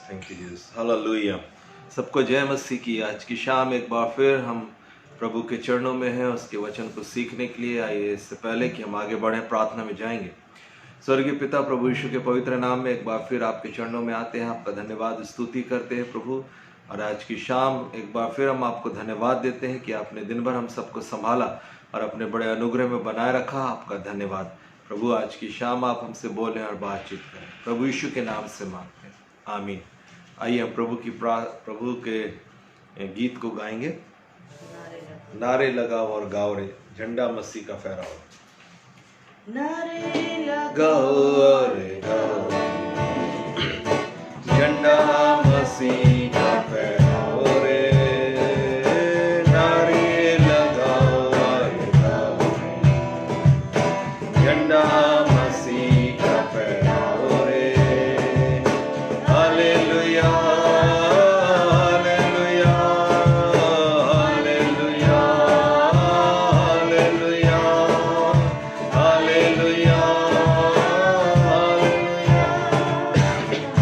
Thank you Jesus, hallelujah. सबको जय मसीह की। आज की शाम एक बार फिर हम प्रभु के चरणों में हैं, उसके वचन को सीखने के लिए। आइए, इससे पहले कि हम आगे बढ़ें, प्रार्थना में जाएंगे। स्वर्गीय पिता, प्रभु यीशु के पवित्र नाम में एक बार फिर आपके चरणों में आते हैं, आपका धन्यवाद स्तुति करते हैं प्रभु। और आज की शाम एक बार फिर हम आपको धन्यवाद देते हैं कि आपने दिन भर हम सबको संभाला और अपने बड़े अनुग्रह में बनाए रखा। आपका धन्यवाद प्रभु। आज की शाम आप हमसे बोलें और बातचीत करें, प्रभु यीशु के नाम से मांगते हैं, आमीन। आइए हम प्रभु के गीत को गाएंगे। नारे लगाओ और गाओ रे, झंडा मसीह का फहराओ। नारे गाओ रे गाओ, झंडा मसीह का फहराओ रे। नारे लगाओ रे गाओ, झंडा मसीह का फहराओ रे। Hallelujah hallelujah hallelujah hallelujah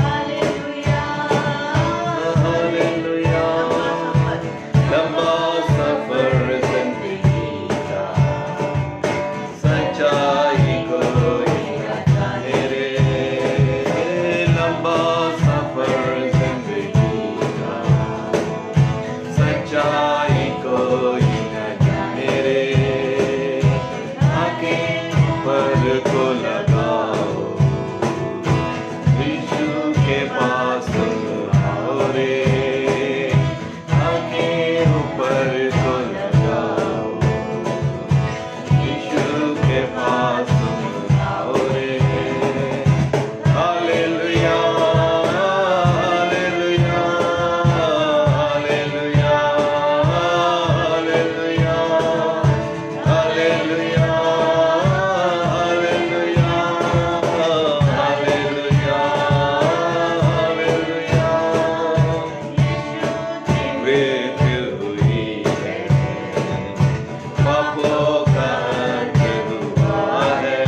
hallelujah hallelujah. लंबा सफर जिंदगी का, सच्चाई कोई न जाने रे। लंबा सफर जिंदगी का, सच्चाई कोई न जाने रे। आंखें पर को लगाओ, यीशु के पास तुम आओ रे। आंखें ऊपर को लगाओ, यीशु के पास तुम आओ रे। Hallelujah hallelujah hallelujah hallelujah hallelujah hallelujah hallelujah hallelujah. मृत्यु हुई है, पापों का अंत हुआ है।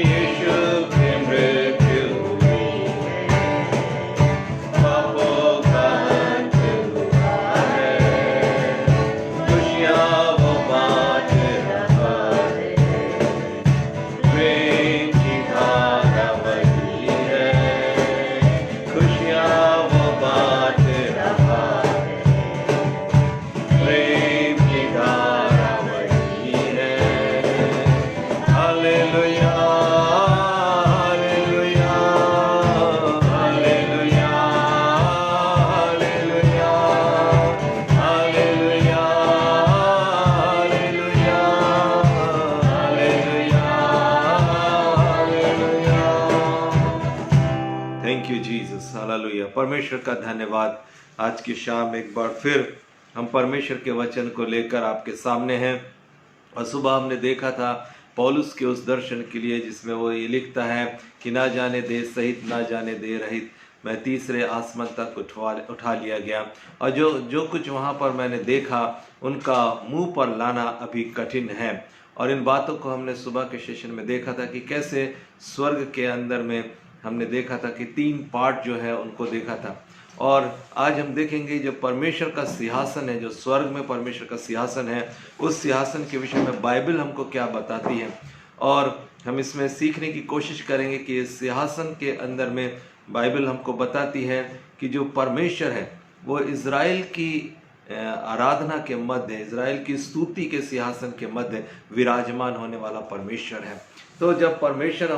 यीशु की मृत्यु हुई है, पापों का अंत हुआ है। खुशियाँ वो बाँट रहा है, प्रेम की धारा वही है। खुशियाँ वो बाँट रहा है, प्रेम की धारा वही है। Hallelujah hallelujah hallelujah hallelujah hallelujah hallelujah hallelujah hallelujah. Thank you Jesus, hallelujah. परमेश्वर का धन्यवाद। आज की शाम एक बार फिर हम परमेश्वर के वचन को लेकर आपके सामने हैं। और सुबह हमने देखा था पौलुस के उस दर्शन के लिए जिसमें वो ये लिखता है कि ना जाने दे सहित ना जाने दे रहित मैं तीसरे आसमान तक उठा लिया गया। और जो कुछ वहाँ पर मैंने देखा उनका मुंह पर लाना अभी कठिन है। और इन बातों को हमने सुबह के सेशन में देखा था कि कैसे स्वर्ग के अंदर में हमने देखा था कि 3 पार्ट जो है उनको देखा था। और आज हम देखेंगे जो परमेश्वर का सिंहासन है, जो स्वर्ग में परमेश्वर का सिंहासन है, उस सिंहासन के विषय में बाइबल हमको क्या बताती है। और हम इसमें सीखने की कोशिश करेंगे कि इस सिंहासन के अंदर में बाइबल हमको बताती है कि जो परमेश्वर है वो इज़राइल की आराधना के मध्य, इज़राइल की स्तुति के सिंहासन के मध्य विराजमान होने वाला परमेश्वर है। तो जब परमेश्वर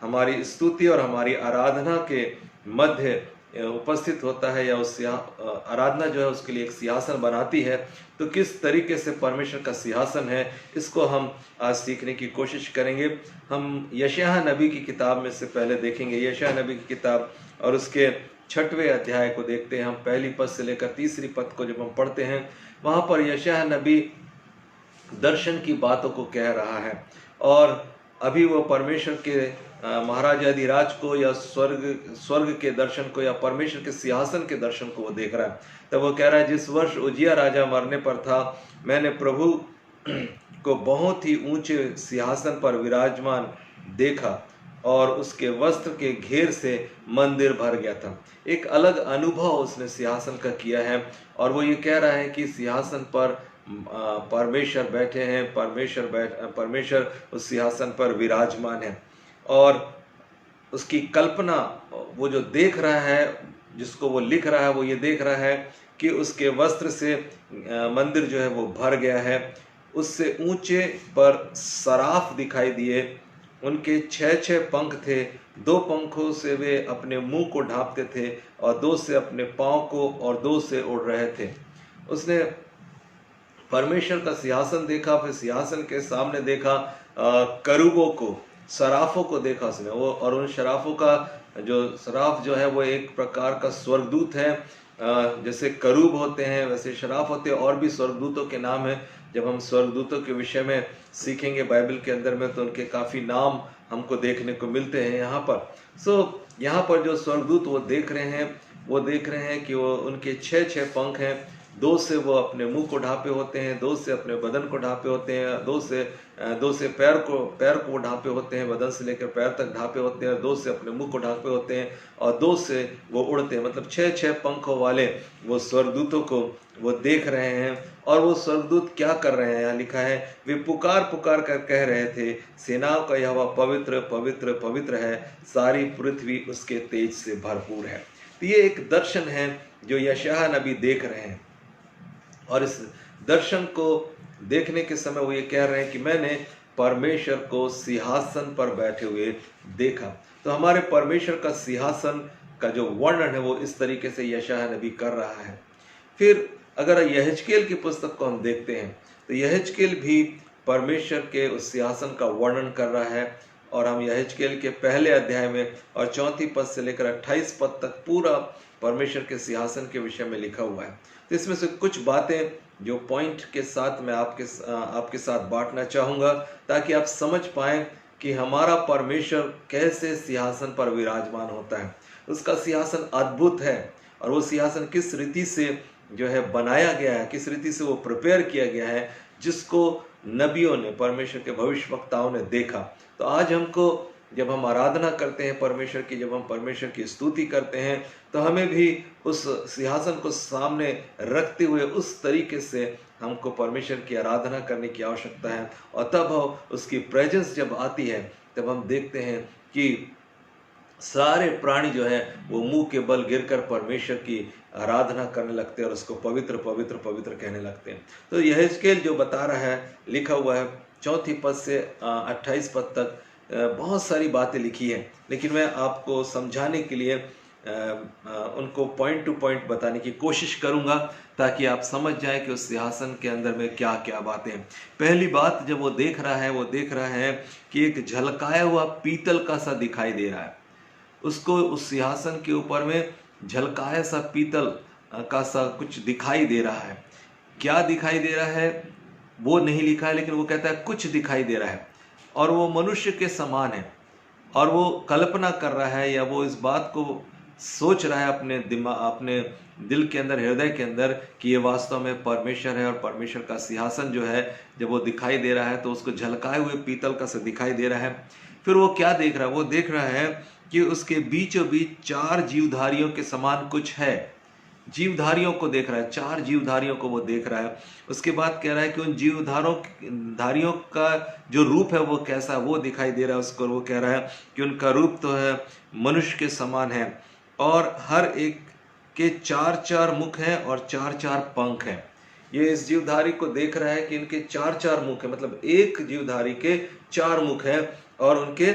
हमारी स्तुति और हमारी आराधना के मध्य उपस्थित होता है, या उस आराधना जो है उसके लिए एक सिंहासन बनाती है, तो किस तरीके से परमेश्वर का सिंहासन है, इसको हम आज सीखने की कोशिश करेंगे। हम यशायाह नबी की किताब में से पहले देखेंगे, यशायाह नबी की किताब और उसके 6वें अध्याय को देखते हैं। हम पहली पद से लेकर तीसरी पद को जब हम पढ़ते हैं, वहाँ पर यशायाह नबी दर्शन की बातों को कह रहा है। और अभी वो परमेश्वर के महाराजाधिराज को या स्वर्ग के दर्शन को या परमेश्वर के सिंहासन के दर्शन को वो देख रहा है। तब वो कह रहा है, जिस वर्ष उजिया राजा मरने पर था, मैंने प्रभु को बहुत ही ऊंचे सिंहासन पर विराजमान देखा और उसके वस्त्र के घेर से मंदिर भर गया था। एक अलग अनुभव उसने सिंहासन का किया है और वो ये कह रहा है कि सिंहासन पर परमेश्वर बैठे हैं, परमेश्वर उस सिंहासन पर विराजमान है। और उसकी कल्पना, वो जो देख रहा है, जिसको वो लिख रहा है, वो ये देख रहा है कि उसके वस्त्र से मंदिर जो है वो भर गया है। उससे ऊंचे पर सराफ दिखाई दिए, उनके 6 पंख थे। 2 पंखों से वे अपने मुंह को ढांपते थे और 2 से अपने पांव को और 2 से उड़ रहे थे। उसने परमेश्वर का सिंहासन देखा, फिर सिंहासन के सामने देखा करूबों को, सराफों को देखा उसने। वो और उन शराफों का जो सराफ जो है वो एक प्रकार का स्वर्गदूत है। जैसे करूब होते हैं वैसे शराफ होते हैं। और भी स्वर्गदूतों के नाम हैं। जब हम स्वर्गदूतों के विषय में सीखेंगे बाइबल के अंदर में तो उनके काफ़ी नाम हमको देखने को मिलते हैं यहाँ पर। यहाँ पर जो स्वर्गदूत वो देख रहे हैं कि वो उनके 6 पंख हैं। 2 से वो अपने मुंह को ढांपे होते हैं, 2 से अपने बदन को ढांपे होते हैं, 2 से पैर को ढांपे होते हैं, बदन से लेकर पैर तक ढांपे होते हैं, 2 से अपने मुंह को ढांपे होते हैं और 2 से वो उड़ते हैं। मतलब 6 पंखों वाले वो स्वर्गदूतों को वो देख रहे हैं। और वो स्वर्गदूत क्या कर रहे हैं, यहाँ लिखा है, वे पुकार पुकार कर कह रहे थे, सेनाओं का यहोवा पवित्र पवित्र पवित्र है, सारी पृथ्वी उसके तेज से भरपूर है। तो ये एक दर्शन है जो यशायाह नबी देख रहे हैं। और इस दर्शन को देखने के समय वो ये कह रहे हैं कि मैंने परमेश्वर को सिंहासन पर बैठे हुए देखा। तो हमारे परमेश्वर का सिंहासन का जो वर्णन है वो इस तरीके से यशायाह नबी कर रहा है। फिर अगर यहेजकेल की पुस्तक को हम देखते हैं तो यहेजकेल भी परमेश्वर के उस सिंहासन का वर्णन कर रहा है। और हम यहेजकेल के पहले अध्याय में और 4 पद से लेकर 28 पद तक पूरा परमेश्वर के सिंहासन के विषय में लिखा हुआ है। तो इसमें से कुछ बातें जो पॉइंट के साथ मैं आपके साथ बांटना चाहूँगा ताकि आप समझ पाएं कि हमारा परमेश्वर कैसे सिंहासन पर विराजमान होता है। उसका सिंहासन अद्भुत है और वो सिंहासन किस रीति से जो है बनाया गया है, किस रीति से वो प्रिपेयर किया गया है, जिसको नबियों ने, परमेश्वर के भविष्यवक्ताओं ने देखा। तो आज हमको, जब हम आराधना करते हैं परमेश्वर की, जब हम परमेश्वर की स्तुति करते हैं, तो हमें भी उस सिंहासन को सामने रखते हुए उस तरीके से हमको परमेश्वर की आराधना करने की आवश्यकता है। और तब उसकी प्रेजेंस जब आती है तब हम देखते हैं कि सारे प्राणी जो है वो मुंह के बल गिरकर परमेश्वर की आराधना करने लगते हैं और उसको पवित्र पवित्र पवित्र कहने लगते हैं। तो यहेजकेल जो बता रहा है, लिखा हुआ है 4 पद से 28 पद तक बहुत सारी बातें लिखी है, लेकिन मैं आपको समझाने के लिए उनको पॉइंट टू पॉइंट बताने की कोशिश करूंगा ताकि आप समझ जाएं कि उस सिंहासन के अंदर में क्या क्या बातें हैं। पहली बात, जब वो देख रहा है कि एक झलकाया हुआ पीतल का सा दिखाई दे रहा है। उसको उस सिंहासन के ऊपर में झलकाया सा पीतल का सा कुछ दिखाई दे रहा है। क्या दिखाई दे रहा है वो नहीं लिखा है, लेकिन वो कहता है कुछ दिखाई दे रहा है और वो मनुष्य के समान है। और वो कल्पना कर रहा है या वो इस बात को सोच रहा है अपने दिल के अंदर, हृदय के अंदर, कि ये वास्तव में परमेश्वर है। और परमेश्वर का सिंहासन जो है जब वो दिखाई दे रहा है तो उसको झलकाए हुए पीतल का सा दिखाई दे रहा है। फिर वो क्या देख रहा है, वो देख रहा है कि उसके बीचों बीच 4 जीवधारियों के समान कुछ है। जीवधारियों को देख रहा है, 4 जीवधारियों को वो देख रहा है। उसके बाद कह रहा है कि उन जीवधारियों का जो रूप है वो कैसा है वो दिखाई दे रहा है उसको। वो कह रहा है कि उनका रूप तो है मनुष्य के समान है और हर एक के 4 मुख हैं और 4 पंख हैं। ये इस जीवधारी को देख रहा है कि इनके 4 मुख है, मतलब एक जीवधारी के 4 मुख हैं और उनके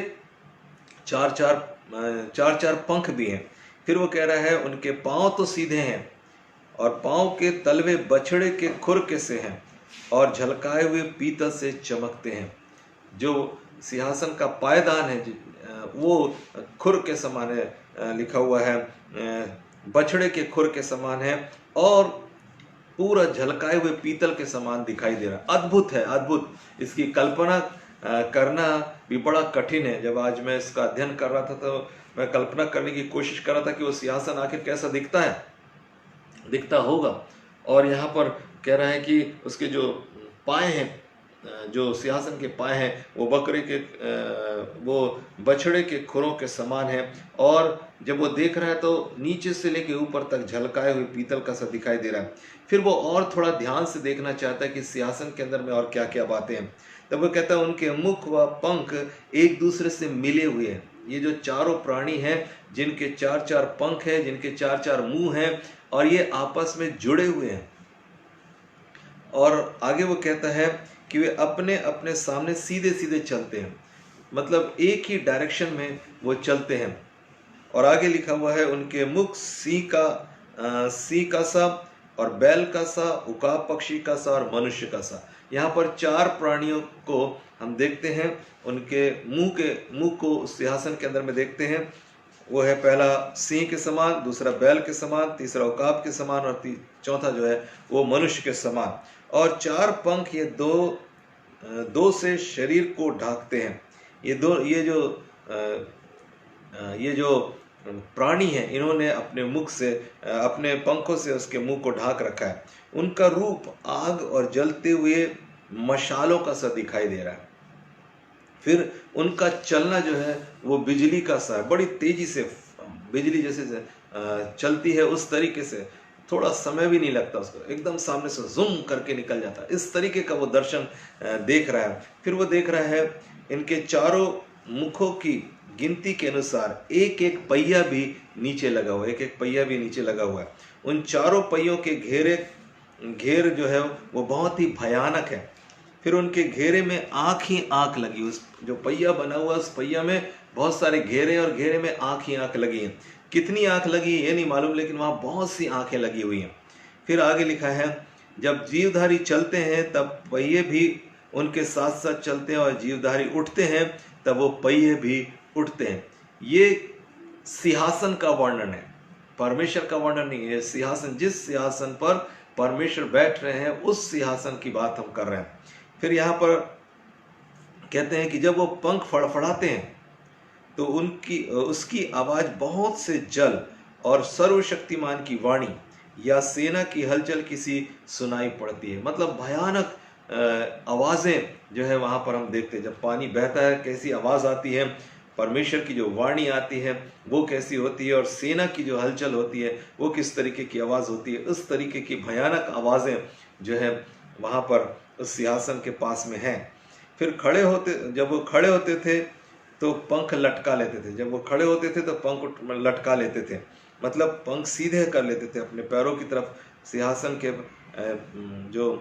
4 पंख भी हैं। फिर वो कह रहा है उनके पांव तो सीधे हैं और पांव के तलवे बछड़े के खुर के से हैं और झलकाए हुए पीतल से चमकते हैं। जो सिंहासन का पायदान है वो खुर के समान है, लिखा हुआ है बछड़े के खुर के समान है और पूरा झलकाए हुए पीतल के समान दिखाई दे रहा है। अद्भुत है, अद्भुत। इसकी कल्पना करना भी बड़ा कठिन है। जब आज मैं इसका अध्ययन कर रहा था तो मैं कल्पना करने की कोशिश कर रहा था कि वो सिंहासन आखिर कैसा दिखता होगा। और यहाँ पर कह रहा है कि उसके जो पाए हैं जो सिंहासन के पाए हैं वो वो बछड़े के खुरों के समान है। और जब वो देख रहा है तो नीचे से लेके ऊपर तक झलकाए हुए पीतल का सा दिखाई दे रहा है। फिर वो और थोड़ा ध्यान से देखना चाहता है कि सिंहासन के अंदर में और क्या क्या बातें हैं। तब वो कहता है उनके मुख व पंख एक दूसरे से मिले हुए हैं। ये जो चारों प्राणी हैं जिनके चार चार पंख हैं, जिनके चार चार मुंह हैं, और ये आपस में जुड़े हुए हैं। और आगे वो कहता है कि वे अपने अपने सामने सीधे सीधे चलते हैं, मतलब एक ही डायरेक्शन में वो चलते हैं। और आगे लिखा हुआ है उनके मुख सिंह का सा और बैल का सा, उकाब पक्षी का सा और मनुष्य का सा। यहाँ पर चार प्राणियों को हम देखते हैं, उनके मुंह को सिंहासन के अंदर में देखते हैं। वो है पहला सिंह के समान, दूसरा बैल के समान, तीसरा उकाब के समान और चौथा जो है वो मनुष्य के समान। और चार पंख ये दो से शरीर को ढांकते हैं। ये जो प्राणी हैं इन्होंने अपने मुख से, अपने पंखों से उसके मुंह को ढांक रखा है। उनका रूप आग और जलते हुए मशालों का सा दिखाई दे रहा है। फिर उनका चलना जो है वो बिजली का सा है, बड़ी तेजी से बिजली जैसे चलती है उस तरीके से, थोड़ा समय भी नहीं लगता उसको, एकदम सामने से जूम करके निकल जाता है। इस तरीके का वो दर्शन देख रहा है। फिर वो देख रहा है इनके चारों मुखों की गिनती के अनुसार एक एक पहिया भी नीचे लगा हुआ है, एक एक पहिया भी नीचे लगा हुआ है। उन चारों पहियों के घेर जो है वो बहुत ही भयानक है। फिर उनके घेरे में आंख ही आंख लगी, उस जो पहिया बना हुआ उस पहिया में बहुत सारे घेरे और घेरे में आंख ही आंख लगी हैं। कितनी आंख लगी ये नहीं मालूम, लेकिन वहां बहुत सी आंखें लगी हुई हैं। फिर आगे लिखा है जब जीवधारी चलते हैं तब पहिए भी उनके साथ साथ चलते हैं, और जीवधारी उठते हैं तब वो पहिए भी उठते हैं। ये सिंहासन का वर्णन है, परमेश्वर का वर्णन नहीं है। सिंहासन, जिस सिंहासन पर परमेश्वर बैठ रहे हैं उस सिंहासन की बात हम कर रहे हैं। फिर यहाँ पर कहते हैं कि जब वो पंख फड़फड़ाते हैं तो उसकी आवाज बहुत से जल और सर्वशक्तिमान की वाणी या सेना की हलचल किसी सुनाई पड़ती है। मतलब भयानक आवाजें जो है वहां पर हम देखते हैं, जब पानी बहता है कैसी आवाज आती है, परमेश्वर की जो वाणी आती है वो कैसी होती है, और सेना की जो हलचल होती है वो किस तरीके की आवाज होती है। उस तरीके की भयानक आवाजें जो है वहां पर उस सिंहासन के पास में हैं। फिर जब वो खड़े होते थे तो पंख लटका लेते थे, जब वो खड़े होते थे तो पंख लटका लेते थे, मतलब पंख सीधे कर लेते थे अपने पैरों की तरफ। सिंहासन के जो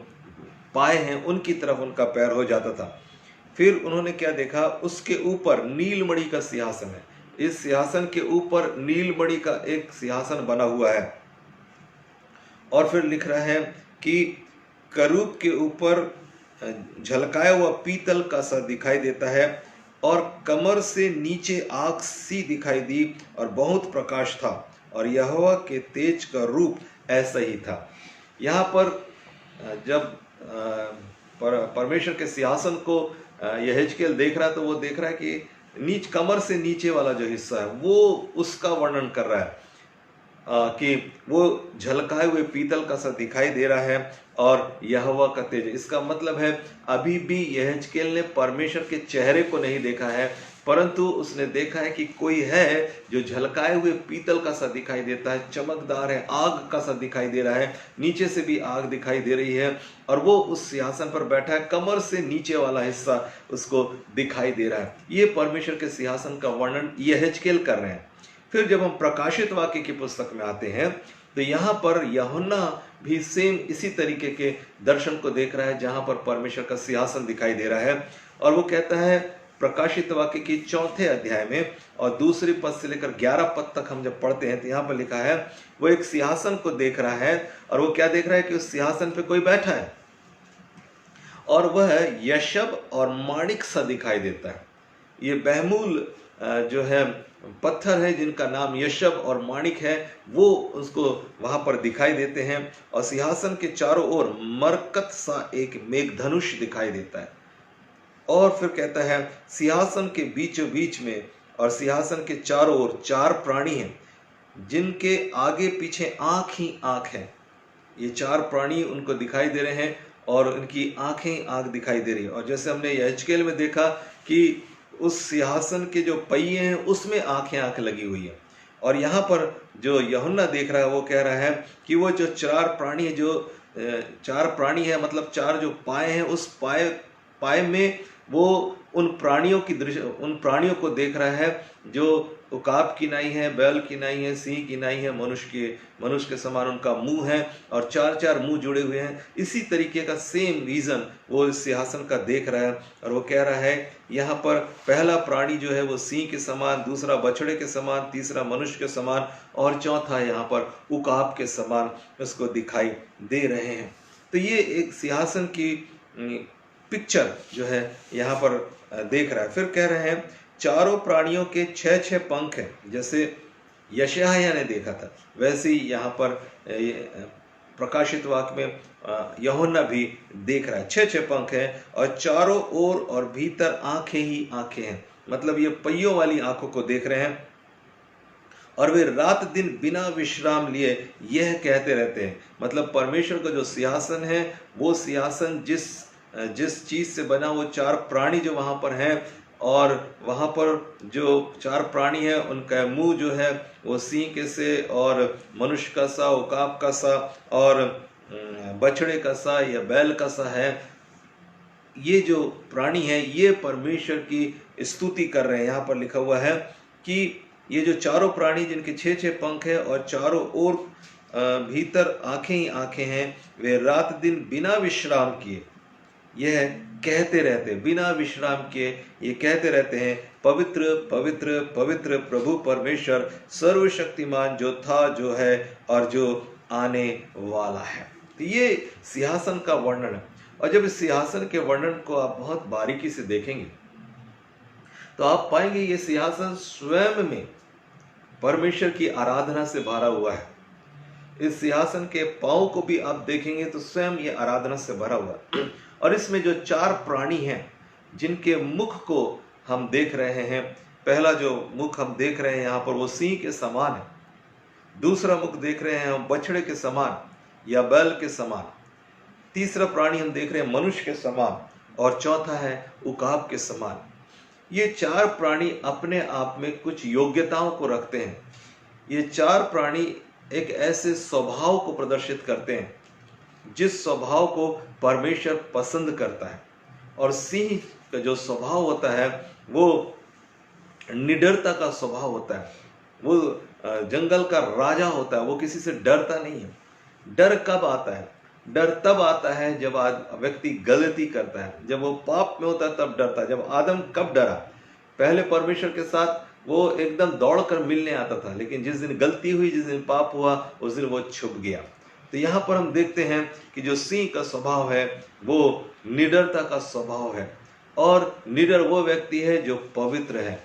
पाए हैं उनकी तरफ उनका पैर हो जाता था। फिर उन्होंने क्या देखा, उसके ऊपर नीलमणि का सिंहासन है। इस सिंहासन के ऊपर नीलमणि का एक सिंहासन बना हुआ है। और फिर लिख रहा है कि करूब के ऊपर झलकाया हुआ पीतल का सा दिखाई देता है, और कमर से नीचे आग सी दिखाई दी, और बहुत प्रकाश था, और यहोवा के तेज का रूप ऐसा ही था। यहाँ पर जब परमेश्वर के सिंहासन को यहेजकेल देख रहा है तो वो देख रहा है कि कमर से नीचे वाला जो हिस्सा है वो उसका वर्णन कर रहा है, कि वो झलकाए हुए पीतल का सा दिखाई दे रहा है, और यहोवा का तेज। इसका मतलब है अभी भी यहेजकेल ने परमेश्वर के चेहरे को नहीं देखा है, परंतु उसने देखा है कि कोई है जो झलकाए हुए पीतल का सा दिखाई देता है, चमकदार है, आग का सा दिखाई दे रहा है, नीचे से भी आग दिखाई दे रही है, और वो उस सिंहासन पर बैठा है, कमर से नीचे वाला हिस्सा उसको दिखाई दे रहा है। ये परमेश्वर के सिंहासन का वर्णन यहेजकेल कर रहे हैं। फिर जब हम प्रकाशित वाक्य की पुस्तक में आते हैं तो यहाँ पर यूहन्ना भी सेम इसी तरीके के दर्शन को देख रहा है, जहां पर परमेश्वर का सिंहासन दिखाई दे रहा है। और वो कहता है प्रकाशित वाक्य की 4 अध्याय में और दूसरी पद से लेकर 11 पद तक हम जब पढ़ते हैं तो यहाँ पर लिखा है वो एक सिंहासन को देख रहा है, और वो क्या देख रहा है कि उस सिंहासन पे कोई बैठा है, और वह यशब और माणिक सा दिखाई देता है। ये behmul जो है पत्थर है जिनका नाम यशब और माणिक है, वो उसको वहां पर दिखाई देते हैं। और सिंहासन के चारों ओर मरकत सा एक मेघधनुष दिखाई देता है। और फिर कहता है सिंहासन के बीचों बीच में और सिंहासन के चारों ओर 4 प्राणी हैं, जिनके आगे पीछे आंख ही आंख है। ये 4 प्राणी उनको दिखाई दे रहे हैं, और इनकी आंखें आंख दिखाई दे रही है। और जैसे हमने यहेजकेल में देखा कि उस सिंहासन के जो पहिए हैं उसमें आंखें आंख लगी हुई है। और यहाँ पर जो यूहन्ना देख रहा है वो कह रहा है कि वो जो चार प्राणी है, जो चार प्राणी है, मतलब चार जो पाए हैं, उस पाए में वो उन प्राणियों को देख रहा है जो उकाब की नाई है, बैल की नाई है, सिंह की नाई है, मनुष्य के समान उनका मुंह है और चार चार मुंह जुड़े हुए हैं। इसी तरीके का सेम विजन वो इस सिंहासन का देख रहा है। और वो कह रहा है यहाँ पर पहला प्राणी जो है वो सिंह के समान, दूसरा बछड़े के समान, तीसरा मनुष्य के समान और चौथा यहाँ पर उकाब के समान उसको दिखाई दे रहे हैं। तो ये एक सिंहासन की पिक्चर जो है यहाँ पर देख रहा है। फिर कह रहे हैं चारों प्राणियों के 6-6 पंख हैं। जैसे यशायाह ने देखा था वैसे ही यहाँ पर प्रकाशित वाक्य में यूहन्ना भी देख रहा है। 6-6 पंख हैं और चारों ओर और भीतर आंखें ही आंखें हैं। मतलब ये पहियों वाली आंखों को देख रहे हैं और वे रात दिन बिना विश्राम लिए यह कहते रहते हैं। मतलब परमेश्वर का जो सिंहासन है वो सिंहासन जिस चीज से बना, वो चार प्राणी जो वहां पर हैं और वहां पर जो चार प्राणी है उनका मुंह जो है वो सिंह के से और मनुष्य का सा, उकाब का सा और बछड़े का सा या बैल का सा है। ये जो प्राणी है ये परमेश्वर की स्तुति कर रहे हैं। यहाँ पर लिखा हुआ है कि ये जो चारों प्राणी जिनके 6-6 पंख है और चारों ओर भीतर आंखें ही आंखें हैं, वे रात दिन बिना विश्राम किए यह कहते रहते, बिना विश्राम किए ये कहते रहते हैं, पवित्र पवित्र पवित्र प्रभु परमेश्वर सर्वशक्तिमान, जो था, जो है और जो आने वाला है। तो ये सिंहासन का वर्णन है। और जब इस सिंहासन के वर्णन को आप बहुत बारीकी से देखेंगे तो आप पाएंगे ये सिंहासन स्वयं में परमेश्वर की आराधना से भरा हुआ है। इस सिंहासन के पांव को भी आप देखेंगे तो स्वयं ये आराधना से भरा हुआ है। और इसमें जो चार प्राणी हैं जिनके मुख को हम देख रहे हैं, पहला जो मुख हम देख रहे हैं यहाँ पर वो सिंह के समान है, दूसरा मुख देख रहे हैं हम बछड़े के समान या बैल के समान, तीसरा प्राणी हम देख रहे हैं मनुष्य के समान और चौथा है उकाब के समान। ये चार प्राणी अपने आप में कुछ योग्यताओं को रखते हैं। ये चार प्राणी एक ऐसे स्वभाव को प्रदर्शित करते हैं जिस स्वभाव को परमेश्वर पसंद करता है। और सिंह का जो स्वभाव होता है वो निडरता का स्वभाव होता है, वो जंगल का राजा होता है, वो किसी से डरता नहीं है। डर कब आता है? डर तब आता है जब व्यक्ति गलती करता है, जब वो पाप में होता है तब डरता है। जब आदम कब डरा? पहले परमेश्वर के साथ वो एकदम दौड़कर मिलने आता था, लेकिन जिस दिन गलती हुई, जिस दिन पाप हुआ, उस दिन वो छुप गया। तो यहाँ पर हम देखते हैं कि जो सिंह का स्वभाव है वो निडरता का स्वभाव है। और निडर वो व्यक्ति है जो पवित्र है,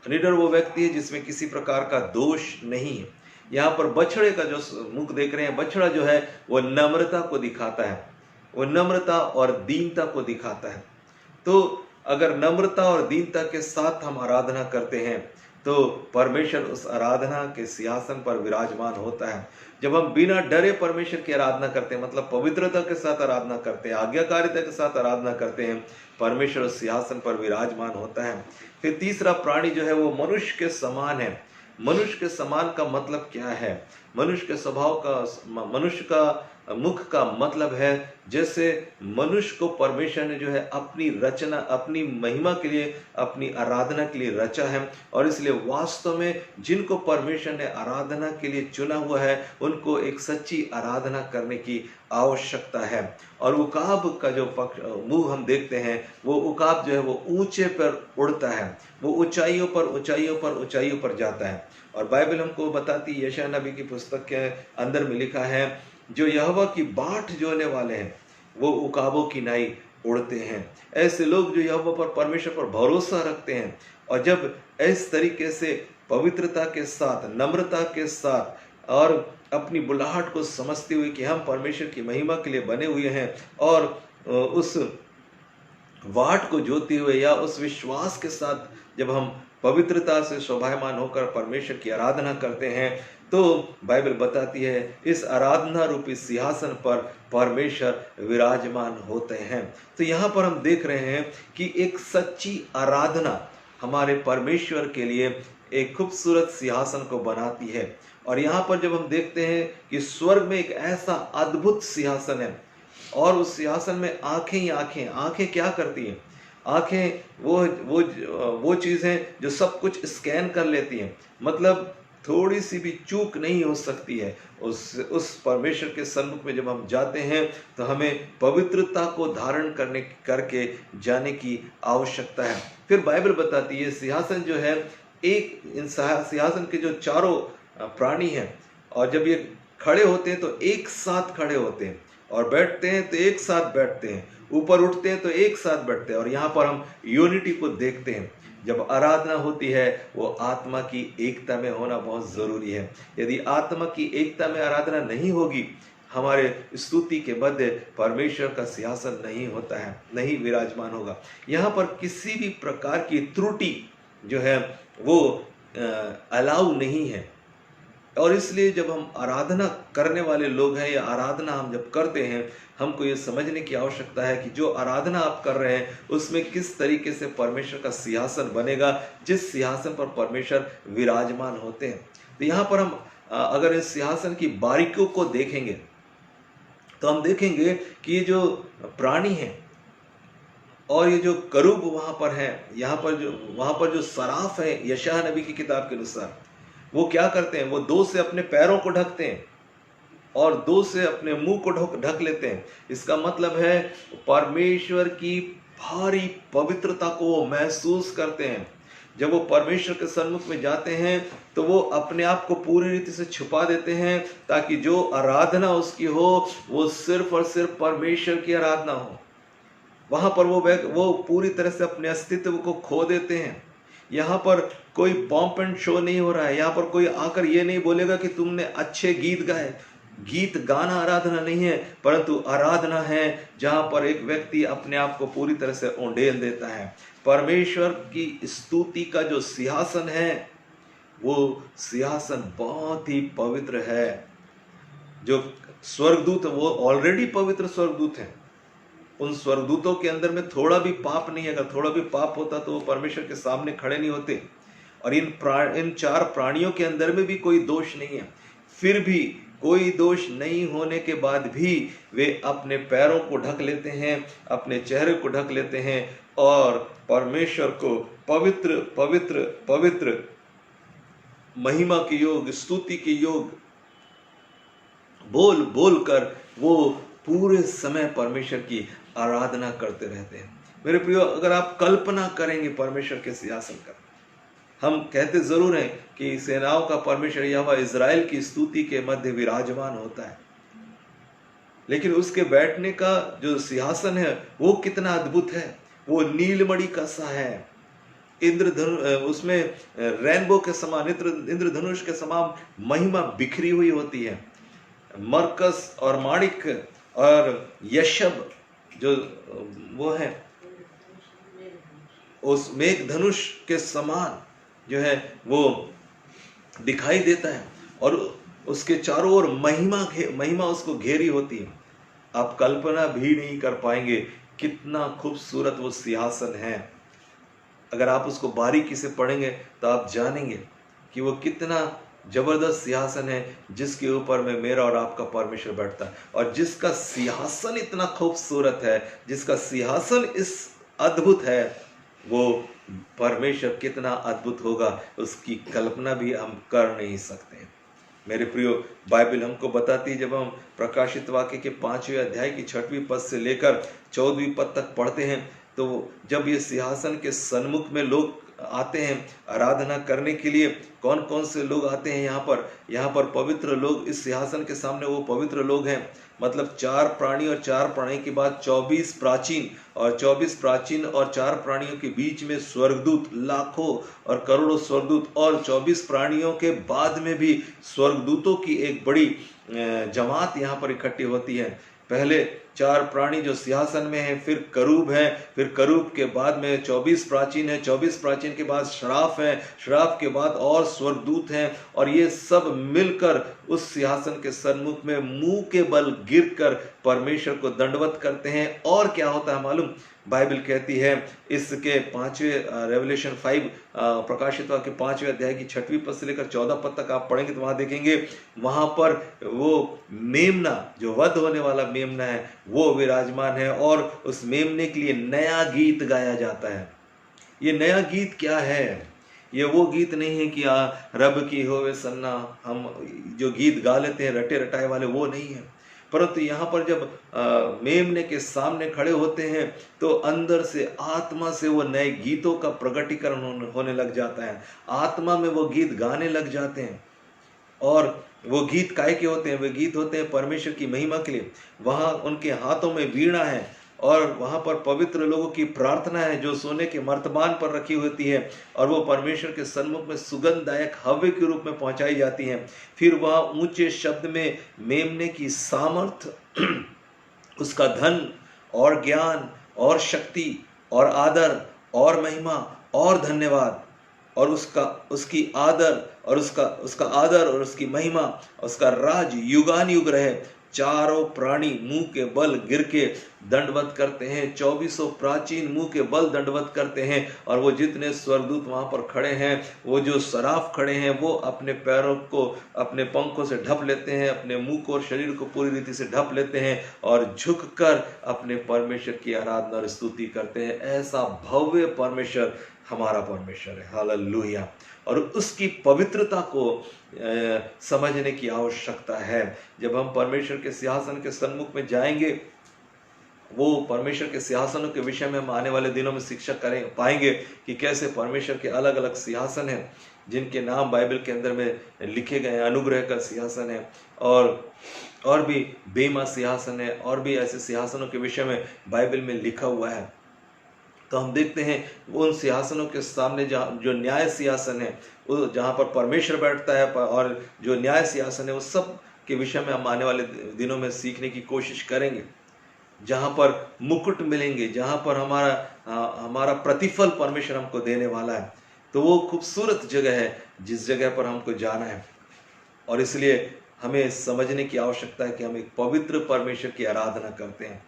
निडर वो व्यक्ति है जिसमें किसी प्रकार का दोष नहीं है। यहाँ पर बछड़े का जो मुख देख रहे हैं, बछड़ा जो है वो नम्रता को दिखाता है, वो नम्रता और दीनता को दिखाता है। तो अगर नम्रता और दीनता के साथ हम आराधना करते हैं तो परमेश्वर उस आराधना के सिंहासन पर विराजमान होता है। जब हम बिना डरे परमेश्वर की आराधना करते हैं, मतलब पवित्रता के साथ आराधना करते हैं, आज्ञाकारिता के साथ आराधना करते हैं, परमेश्वर उस सिंहासन पर विराजमान होता है। फिर तीसरा प्राणी जो है वो मनुष्य के समान है। मनुष्य के समान का मतलब क्या है? मनुष्य के स्वभाव का, मनुष्य का मुख का मतलब है जैसे मनुष्य को परमेश्वर ने जो है अपनी रचना, अपनी महिमा के लिए, अपनी आराधना के लिए रचा है। और इसलिए वास्तव में जिनको परमेश्वर ने आराधना के लिए चुना हुआ है उनको एक सच्ची आराधना करने की आवश्यकता है। और उकाब का जो मुंह हम देखते हैं, वो उकाब जो है वो ऊंचे पर उड़ता है, वो ऊंचाइयों पर ऊंचाइयों पर ऊंचाइयों पर जाता है। और बाइबल हमको बताती, यशायाह नबी की पुस्तक के अंदर में लिखा है, जो यहोवा की बाट जोने वाले हैं वो उकाबों की नाई उड़ते हैं। ऐसे लोग जो यहोवा पर, परमेश्वर पर भरोसा रखते हैं और जब इस तरीके से पवित्रता के साथ, नम्रता के साथ और अपनी बुलाहट को समझते हुए कि हम परमेश्वर की महिमा के लिए बने हुए हैं और उस वाट को जोते हुए या उस विश्वास के साथ जब हम पवित्रता से शोभायमान होकर परमेश्वर की आराधना करते हैं तो बाइबल बताती है इस आराधना रूपी सिंहासन पर परमेश्वर विराजमान होते हैं। तो यहाँ पर हम देख रहे हैं कि एक सच्ची आराधना हमारे परमेश्वर के लिए एक खूबसूरत सिंहासन को बनाती है। और यहाँ पर जब हम देखते हैं कि स्वर्ग में एक ऐसा अद्भुत सिंहासन है और उस सिंहासन में आंखें ही आंखें, आंखें क्या करती हैं? आंखें वो चीज़ें जो सब कुछ स्कैन कर लेती हैं, मतलब थोड़ी सी भी चूक नहीं हो सकती है। उस परमेश्वर के सन्मुख में जब हम जाते हैं तो हमें पवित्रता को धारण करके जाने की आवश्यकता है। फिर बाइबल बताती है सिंहासन जो है, एक सिंहासन के जो चारों प्राणी हैं, और जब ये खड़े होते हैं तो एक साथ खड़े होते हैं, और बैठते हैं तो एक साथ बैठते हैं, ऊपर उठते हैं तो एक साथ बैठते हैं। और यहाँ पर हम यूनिटी को देखते हैं। जब आराधना होती है वो आत्मा की एकता में होना बहुत ज़रूरी है। यदि आत्मा की एकता में आराधना नहीं होगी, हमारे स्तुति के मध्य परमेश्वर का सिंहासन नहीं होता है, नहीं विराजमान होगा। यहाँ पर किसी भी प्रकार की त्रुटि जो है वो अलाउ नहीं है। और इसलिए जब हम आराधना करने वाले लोग हैं या आराधना हम जब करते हैं, हमको ये समझने की आवश्यकता है कि जो आराधना आप कर रहे हैं उसमें किस तरीके से परमेश्वर का सिंहासन बनेगा, जिस सिंहासन पर परमेश्वर विराजमान होते हैं। तो यहाँ पर हम अगर इस सिंहासन की बारीकियों को देखेंगे तो हम देखेंगे कि ये जो प्राणी हैं और ये जो करूब वहाँ पर है, वहाँ पर जो सराफ है, यशायाह नबी की किताब के अनुसार वो क्या करते हैं? वो दो से अपने पैरों को ढकते हैं और दो से अपने मुंह को ढक लेते हैं। इसका मतलब है परमेश्वर की भारी पवित्रता को वो महसूस करते हैं। जब वो परमेश्वर के सन्मुख में जाते हैं तो वो अपने आप को पूरी रीति से छुपा देते हैं, ताकि जो आराधना उसकी हो वो सिर्फ और सिर्फ परमेश्वर की आराधना हो। वहां पर वो पूरी तरह से अपने अस्तित्व को खो देते हैं। यहाँ पर कोई पॉम्प एंड शो नहीं हो रहा है। यहाँ पर कोई आकर ये नहीं बोलेगा कि तुमने अच्छे गीत गाए। गीत गाना आराधना नहीं है, परंतु आराधना है जहाँ पर एक व्यक्ति अपने आप को पूरी तरह से उंडेल देता है। परमेश्वर की स्तुति का जो सिंहासन है वो सिंहासन बहुत ही पवित्र है। जो स्वर्गदूत वो ऑलरेडी पवित्र स्वर्गदूत हैं। उन स्वर्गदूतों के अंदर में थोड़ा भी पाप नहीं है। अगर थोड़ा भी पाप होता तो वो परमेश्वर के सामने खड़े नहीं होते। और इन चार प्राणियों के अंदर में भी कोई दोष नहीं है। फिर भी कोई दोष नहीं होने के बाद भी वे अपने पैरों को ढक लेते हैं, अपने चेहरे को ढक लेते हैं और परमेश्वर को पवित्र पवित्र पवित्र महिमा के योग, स्तुति के योग बोल बोल कर वो पूरे समय परमेश्वर की आराधना करते रहते हैं। मेरे प्रियो, अगर आप कल्पना करेंगे परमेश्वर के सिंहासन का, हम कहते जरूर हैं कि सेनाओं का परमेश्वर यहोवा इज़राइल की स्तुति के मध्य विराजमान होता है, लेकिन उसके बैठने का जो सिंहासन है वो कितना अद्भुत है। वो नीलमणि का सा है, उसमें रेनबो के समान, इंद्रधनुष के समान महिमा बिखरी हुई होती है। मरकस और माणिक और यशब जो वो है उस मेघ धनुष के समान जो है वो दिखाई देता है और उसके चारों ओर महिमा उसको घेरी होती है। आप कल्पना भी नहीं कर पाएंगे कितना खूबसूरत वो सिंहासन है। अगर आप उसको बारीकी से पढ़ेंगे तो आप जानेंगे कि वो कितना जबरदस्त सिंहासन है जिसके ऊपर में मेरा और आपका परमेश्वर बैठता है। और जिसका सिंहासन इतना खूबसूरत है, जिसका सिंहासन इस अद्भुत है, वो परमेश्वर कितना अद्भुत होगा उसकी कल्पना भी हम कर नहीं सकते। मेरे प्रियो, बाइबल हमको बताती है, जब हम प्रकाशित वाक्य के 5वें अध्याय की 6वीं पद से लेकर 14वीं पद तक पढ़ते हैं, तो जब ये सिंहासन के सन्मुख में लोग आते हैं आराधना करने के लिए, कौन कौन से लोग आते हैं यहाँ पर पवित्र लोग। इस सिंहासन के सामने वो पवित्र लोग हैं, मतलब 4 प्राणी और 4 प्राणी के बाद 24 प्राचीन, और 24 प्राचीन और 4 प्राणियों के बीच में स्वर्गदूत, लाखों और करोड़ों स्वर्गदूत, और 24 प्राणियों के बाद में भी स्वर्गदूतों की एक बड़ी जमात यहाँ पर इकट्ठी होती है। पहले 4 प्राणी जो सिंहासन में हैं, फिर करूब है, फिर करूब के बाद में 24 प्राचीन है, 24 प्राचीन के बाद शराफ है, शराफ के बाद और स्वर्गदूत हैं, और ये सब मिलकर उस सिंहासन के सन्मुख में मुंह के बल गिरकर परमेश्वर को दंडवत करते हैं। और क्या होता है मालूम? बाइबल कहती है इसके 5वें रेवलेशन 5 प्रकाशित वाक्य 5वें अध्याय की 6वीं पद से लेकर 14 पद तक आप पढ़ेंगे तो वहां देखेंगे, वहां पर वो मेमना, जो वध होने वाला मेमना है, वो विराजमान है, और उस मेमने के लिए नया गीत गाया जाता है। ये नया गीत क्या है? ये वो गीत नहीं है कि रब की होवे सन्ना, हम जो गीत गा लेते हैं रटे रटाए वाले, वो नहीं है। परंतु यहाँ पर जब मेमने के सामने खड़े होते हैं तो अंदर से, आत्मा से वो नए गीतों का प्रकटीकरण होने लग जाता है। आत्मा में वो गीत गाने लग जाते हैं। और वो गीत काय के होते हैं? वे गीत होते हैं परमेश्वर की महिमा के लिए। वहां उनके हाथों में वीणा है, और वहां पर पवित्र लोगों की प्रार्थना है जो सोने के मर्तबान पर रखी होती है, और वो परमेश्वर के सन्मुख में सुगंधदायक हव्य के रूप में पहुंचाई जाती हैं। फिर वहां ऊंचे शब्द में मेमने की सामर्थ्य, उसका धन और ज्ञान और शक्ति और आदर और महिमा और धन्यवाद, और उसकी आदर और उसका आदर और उसकी महिमा, उसका राज युगान युग रहे। चारों प्राणी मुंह के बल गिर के दंडवत करते हैं, 24 प्राचीन मुंह के बल दंडवत करते हैं। और वो जितने स्वर्गदूत वहां पर खड़े हैं, वो जो सराफ खड़े हैं, वो अपने पैरों को अपने पंखों से ढप लेते हैं, अपने मुंह को और शरीर को पूरी रीति से ढप लेते हैं, और झुककर अपने परमेश्वर की आराधना और स्तुति करते हैं। ऐसा भव्य परमेश्वर हमारा परमेश्वर है। हालेलुया। और उसकी पवित्रता को समझने की आवश्यकता है। जब हम परमेश्वर के सिंहासन के सन्मुख में जाएंगे, वो परमेश्वर के सिंहासनों के विषय में हम आने वाले दिनों में शिक्षा पाएंगे कि कैसे परमेश्वर के अलग अलग सिंहासन हैं, जिनके नाम बाइबल के अंदर में लिखे गए हैं। अनुग्रह का सिंहासन है, और भी बेमा सिंहासन है, और भी ऐसे सिंहासनों के विषय में बाइबल में लिखा हुआ है। तो हम देखते हैं उन सिंहासनों के सामने जो न्याय सिंहासन है, जहाँ पर परमेश्वर बैठता है, और जो न्याय सिंहासन है, उस सब के विषय में हम आने वाले दिनों में सीखने की कोशिश करेंगे। जहाँ पर मुकुट मिलेंगे, जहाँ पर हमारा प्रतिफल परमेश्वर हमको देने वाला है। तो वो खूबसूरत जगह है जिस जगह पर हमको जाना है। और इसलिए हमें समझने की आवश्यकता है कि हम एक पवित्र परमेश्वर की आराधना करते हैं,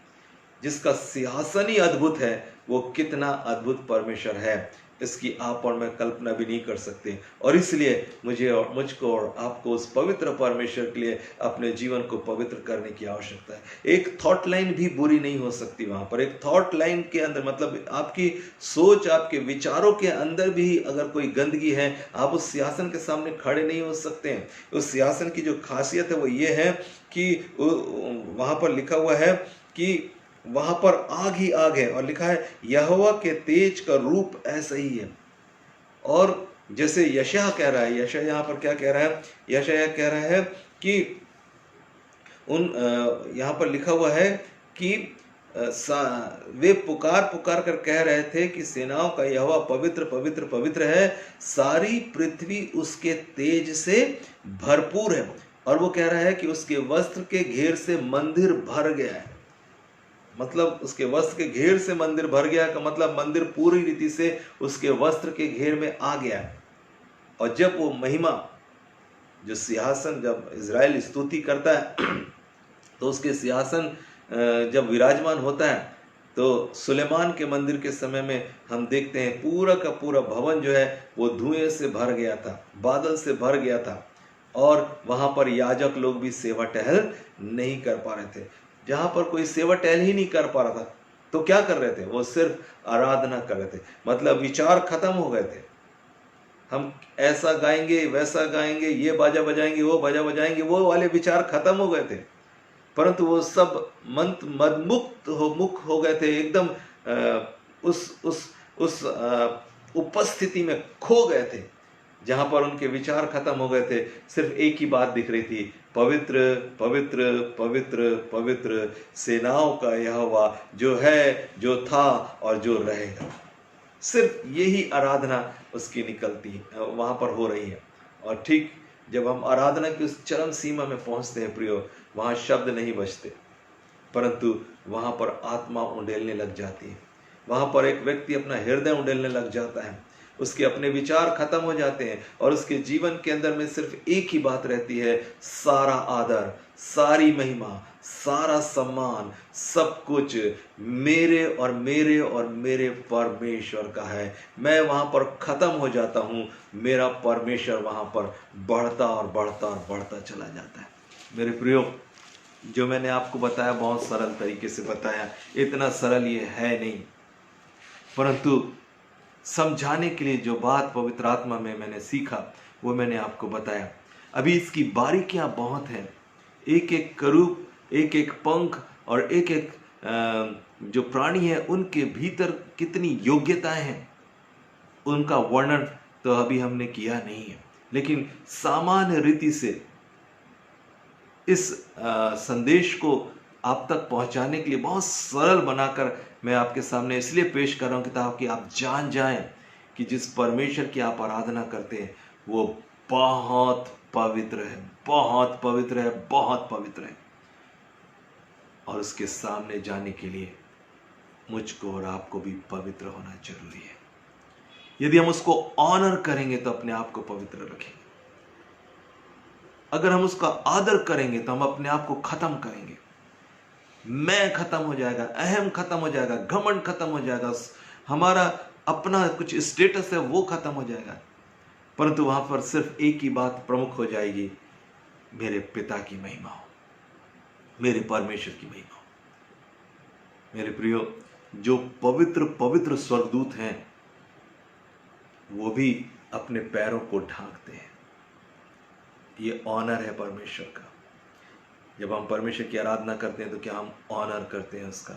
जिसका सिंहासन ही अद्भुत है। वो कितना अद्भुत परमेश्वर है, इसकी आप और मैं कल्पना भी नहीं कर सकते। और इसलिए मुझको और आपको उस पवित्र परमेश्वर के लिए अपने जीवन को पवित्र करने की आवश्यकता है। एक थॉट लाइन भी बुरी नहीं हो सकती। वहां पर एक थॉट लाइन के अंदर, मतलब आपकी सोच, आपके विचारों के अंदर भी अगर कोई गंदगी है, आप उस सिंहासन के सामने खड़े नहीं हो सकते हैं। उस सिंहासन की जो खासियत है वो ये है कि वहां पर लिखा हुआ है कि वहां पर आग ही आग है, और लिखा है यहोवा के तेज का रूप ऐसा ही है। और जैसे यशायाह कह रहा है, यशायाह यहाँ पर क्या कह रहा है? यशायाह कह रहा है कि यहाँ पर लिखा हुआ है कि वे पुकार पुकार कर कह रहे थे कि सेनाओं का यहोवा पवित्र पवित्र पवित्र है, सारी पृथ्वी उसके तेज से भरपूर है। और वो कह रहा है कि उसके वस्त्र के घेर से मंदिर भर गया है। मतलब उसके वस्त्र के घेर से मंदिर भर गया का मतलब मंदिर पूरी रीति से उसके वस्त्र के घेर में आ गया है। और जब वो महिमा, जो सिंहासन, जब इज़राइल स्तुति करता है तो उसके सिंहासन जब विराजमान होता है, तो सुलेमान के मंदिर के समय में हम देखते हैं पूरा का पूरा भवन जो है वो धुएं से भर गया था, बादल से भर गया था, और वहां पर याजक लोग भी सेवा टहल नहीं कर पा रहे थे। जहां पर कोई सेवा टहल ही नहीं कर पा रहा था, तो क्या कर रहे थे? वो सिर्फ आराधना कर रहे थे। मतलब विचार खत्म हो गए थे। हम ऐसा गाएंगे, वैसा गाएंगे, ये बाजा बजाएंगे, वो बाजा बजाएंगे, वो वाले विचार खत्म हो गए थे। परंतु वो सब मदमुक्त मुख हो गए थे, एकदम उस उपस्थिति में खो गए थे, जहां पर उनके विचार खत्म हो गए थे। सिर्फ एक ही बात दिख रही थी, पवित्र पवित्र पवित्र पवित्र सेनाओं का यहोवा, जो है, जो था और जो रहेगा। सिर्फ यही आराधना उसकी निकलती वहां पर हो रही है। और ठीक जब हम आराधना की उस चरम सीमा में पहुंचते हैं प्रियो, वहां शब्द नहीं बचते। परंतु वहाँ पर आत्मा उंडेलने लग जाती है। वहाँ पर एक व्यक्ति अपना हृदय उंडेलने लग जाता है, उसके अपने विचार खत्म हो जाते हैं और उसके जीवन के अंदर में सिर्फ एक ही बात रहती है, सारा आदर, सारी महिमा, सारा सम्मान, सब कुछ मेरे और मेरे और मेरे परमेश्वर का है। मैं वहाँ पर खत्म हो जाता हूँ, मेरा परमेश्वर वहाँ पर बढ़ता और बढ़ता और बढ़ता चला जाता है। मेरे प्रियो, जो मैंने आपको बताया बहुत सरल तरीके से बताया, इतना सरल ये है नहीं, परंतु समझाने के लिए जो बात पवित्र आत्मा में मैंने सीखा वो मैंने आपको बताया। अभी इसकी बारीकियां बहुत हैं, एक एक करूप, एक एक पंख और एक एक जो प्राणी है उनके भीतर कितनी योग्यताएं हैं, उनका वर्णन तो अभी हमने किया नहीं है, लेकिन सामान्य रीति से इस संदेश को आप तक पहुंचाने के लिए बहुत सरल बनाकर मैं आपके सामने इसलिए पेश कर रहा हूं ताकि आप जान जाएं कि जिस परमेश्वर की आप आराधना करते हैं वो बहुत पवित्र है, बहुत पवित्र है, बहुत पवित्र है। और उसके सामने जाने के लिए मुझको और आपको भी पवित्र होना जरूरी है। यदि हम उसको ऑनर करेंगे तो अपने आप को पवित्र रखेंगे, अगर हम उसका आदर करेंगे तो हम अपने आप को खत्म करेंगे। मैं खत्म हो जाएगा, अहम खत्म हो जाएगा, घमंड खत्म हो जाएगा, हमारा अपना कुछ स्टेटस है वो खत्म हो जाएगा, परंतु वहां पर सिर्फ एक ही बात प्रमुख हो जाएगी, मेरे पिता की महिमा हो, मेरे परमेश्वर की महिमा हो। मेरे प्रियो, जो पवित्र पवित्र स्वर्गदूत हैं वो भी अपने पैरों को ढांकते हैं। ये ऑनर है परमेश्वर का। जब हम परमेश्वर की आराधना करते हैं तो क्या हम ऑनर करते हैं उसका?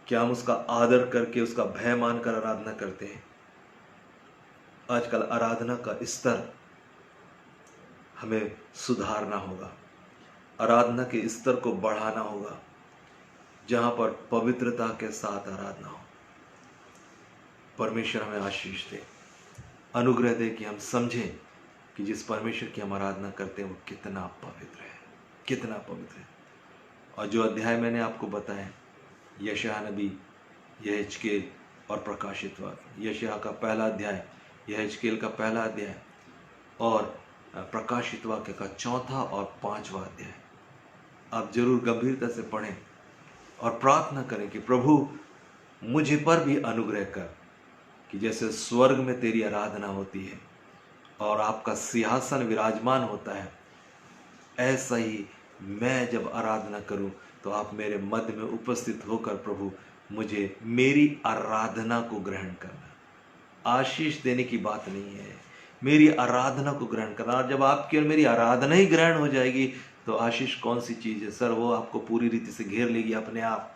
क्या हम उसका आदर करके उसका भय मानकर आराधना करते हैं? आजकल आराधना का स्तर हमें सुधारना होगा, आराधना के स्तर को बढ़ाना होगा, जहां पर पवित्रता के साथ आराधना हो। परमेश्वर हमें आशीष दे, अनुग्रह दे कि हम समझें कि जिस परमेश्वर की हम आराधना करते हैं वो कितना पवित्र है, कितना पवित्र है। और जो अध्याय मैंने आपको बताया, यशायाह नबी, यहेजकेल और प्रकाशित वाक्य, यशायाह का पहला अध्याय, यहेजकेल का पहला अध्याय और प्रकाशित वाक्य का चौथा और पांचवा अध्याय आप जरूर गंभीरता से पढ़ें और प्रार्थना करें कि प्रभु मुझे पर भी अनुग्रह कर कि जैसे स्वर्ग में तेरी आराधना होती है और आपका सिंहासन विराजमान होता है, ऐसा ही मैं जब आराधना करूं तो आप मेरे मध्य में उपस्थित होकर प्रभु मुझे मेरी आराधना को ग्रहण करना। आशीष देने की बात नहीं है, मेरी आराधना को ग्रहण करना। और जब आपकी और मेरी आराधना ही ग्रहण हो जाएगी तो आशीष कौन सी चीज है सर? वो आपको पूरी रीति से घेर लेगी अपने आप,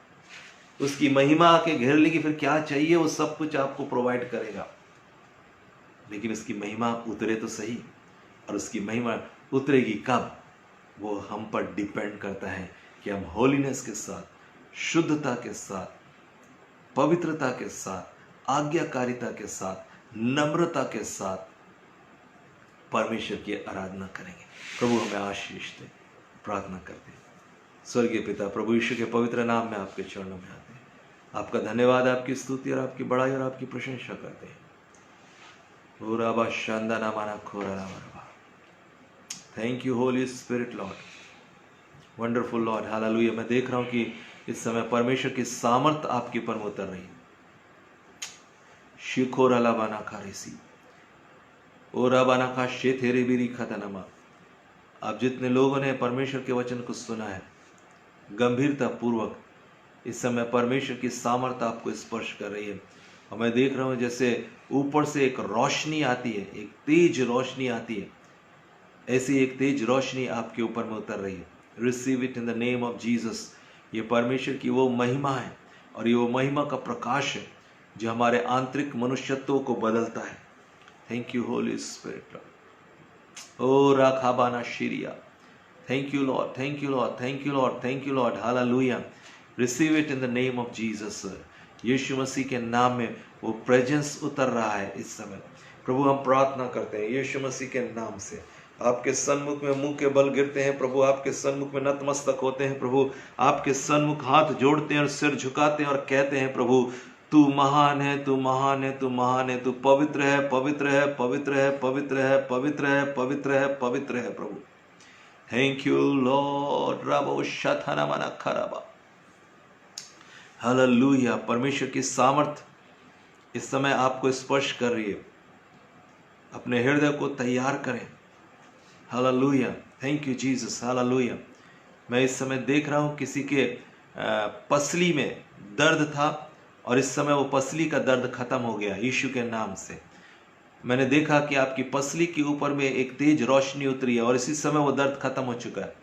उसकी महिमा आके घेर लेगी। फिर क्या चाहिए? वो सब कुछ आपको प्रोवाइड करेगा। लेकिन उसकी महिमा उतरे तो सही, और उसकी महिमा उतरेगी कब? वो हम पर डिपेंड करता है कि हम होलीनेस के साथ, शुद्धता के साथ, पवित्रता के साथ, आज्ञाकारिता के साथ, नम्रता के साथ परमेश्वर की आराधना करेंगे। प्रभु हमें आशीष दे। प्रार्थना करते हैं। स्वर्गीय पिता, प्रभु यीशु के पवित्र नाम में आपके चरणों में आते हैं। आपका धन्यवाद, आपकी स्तुति और आपकी बड़ाई और आपकी प्रशंसा करते हैं। Thank you holy spirit Lord, wonderful Lord, hallelujah. मैं देख रहा हूं कि इस समय परमेश्वर की सामर्थ आपके पर उतर रही है। शिखोर अलाबाना खारेसी ओराबाना खा शेथेरे बिरी खतनमा। आप जितने लोगों ने परमेश्वर के वचन को सुना है, गंभीरता पूर्वक इस समय परमेश्वर की सामर्थ्य आपको स्पर्श कर रही है। और मैं देख रहा हूं जैसे ऊपर से एक रोशनी आती है, एक तेज रोशनी आती है, ऐसी एक तेज रोशनी आपके ऊपर में उतर रही है। Receive it in the name of Jesus. ये परमेश्वर की वो महिमा है और ये वो महिमा का प्रकाश है जो हमारे आंतरिक मनुष्यत्व को बदलता है। Thank you holy spirit. ओ राखाबाना शिरिया। Thank you lord, thank you lord, thank you lord, thank you lord, hallelujah. Receive it in the name of Jesus. यीशु मसीह के नाम में वो प्रेजेंस उतर रहा है इस समय। प्रभु हम प्रार्थना करते हैं यीशु मसीह के नाम से, आपके सन्मुख में मुंह के बल गिरते हैं प्रभु, आपके सन्मुख में नतमस्तक होते हैं प्रभु, आपके सन्मुख हाथ जोड़ते हैं और सिर झुकाते हैं और कहते हैं प्रभु तू महान है, तू महान है, तू महान है, तू पवित्र है, पवित्र है, पवित्र है, पवित्र है, पवित्र है, पवित्र है, पवित्र है प्रभु। Thank you lord. रबो शथना मना खराबा। हालेलुया। परमेश्वर की सामर्थ इस समय आपको स्पर्श कर रही है। अपने हृदय को तैयार करें। Hallelujah. Thank you Jesus. Hallelujah. मैं इस समय देख रहा हूं किसी के पसली में दर्द था और इस समय वो पसली का दर्द खत्म हो गया यीशु के नाम से। मैंने देखा कि आपकी पसली के ऊपर में एक तेज रोशनी उतरी है और इसी समय वो दर्द खत्म हो चुका है।